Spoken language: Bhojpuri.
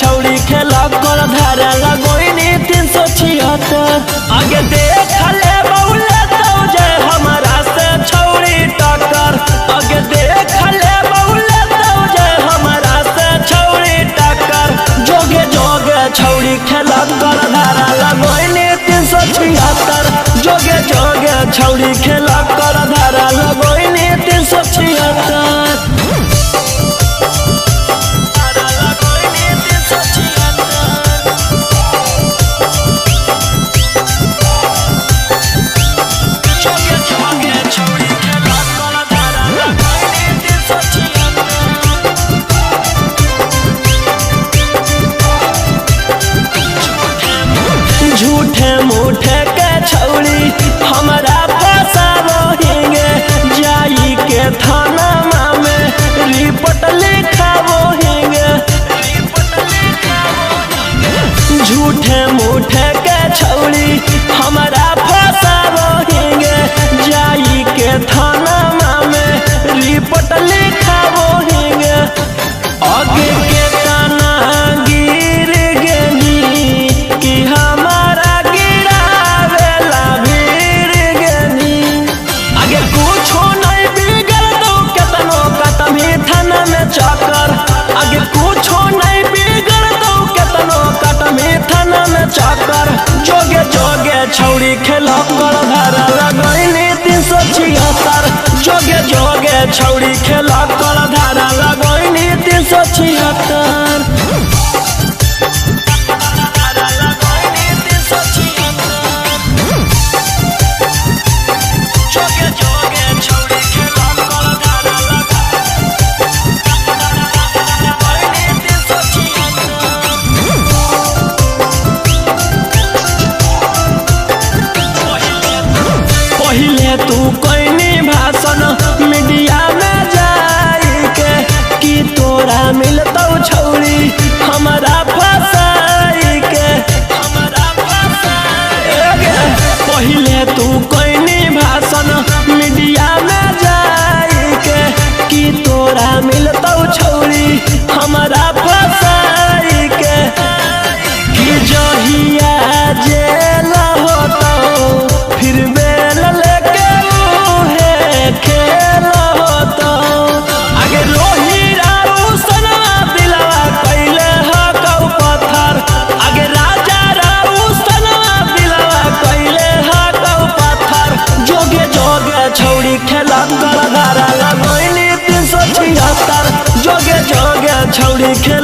छौड़ी खेला कर धारा लगोइनी 376 आगे देख ले बउले तो जे हमारा से छौड़ी टक्कर आगे देख ले बउले तो जे हमारा से छौड़ी टक्कर जोगे जोगे छौड़ी खेला कर धारा लगोइनी 376 जोगे जोगे छौड़ी खेला कर धारा लगोइनी 376 झूठे मूठे के छौड़ी हमारा फसावोहिंगे जाई के थाना में रिपोर्ट लिखावोहिंगे झूठे मूठे के छौड़ी हमारा फसावोहिंगे जाई के थाना में रिपोर्ट लिखावोहिंगे आगे के तना गिर गेनी कि हमारा गिरावेला भीड़ गेनी आगे कुछो नहीं बिगड़ दो केतनो कतमी थाना में चक्कर आगे कुछो नहीं बिगड़ दो केतनो कतमी थाना में चक्कर जोगे जोगे छौड़ी खेला कर धारा लगोइनी 376 जोगे जोगे छौड़ी खेला कर धारा लगोइनी 376 पहिले तू कोइनी भाषण मीडिया में जाई के कि तोरा मिलतौ छौड़ी हमारा फसाई के पहिले तू कोइनी भाषण मीडिया में जाई के कि तोरा मिलतौ छौड़ी हमारा फसाई के कि जहिया जेल होतौ फिर बेल लेके उहे खेल होतौ आगे रोही रारू सनवा दिलवा कैले हकौ पत्थर आगे राजा रारू सनवा दिलवा कैले हकौ पत्थर जोगे जोगे छौड़ी खेला कर धारा लगोइनी 376 जोगे जोगे छौड़ी खेला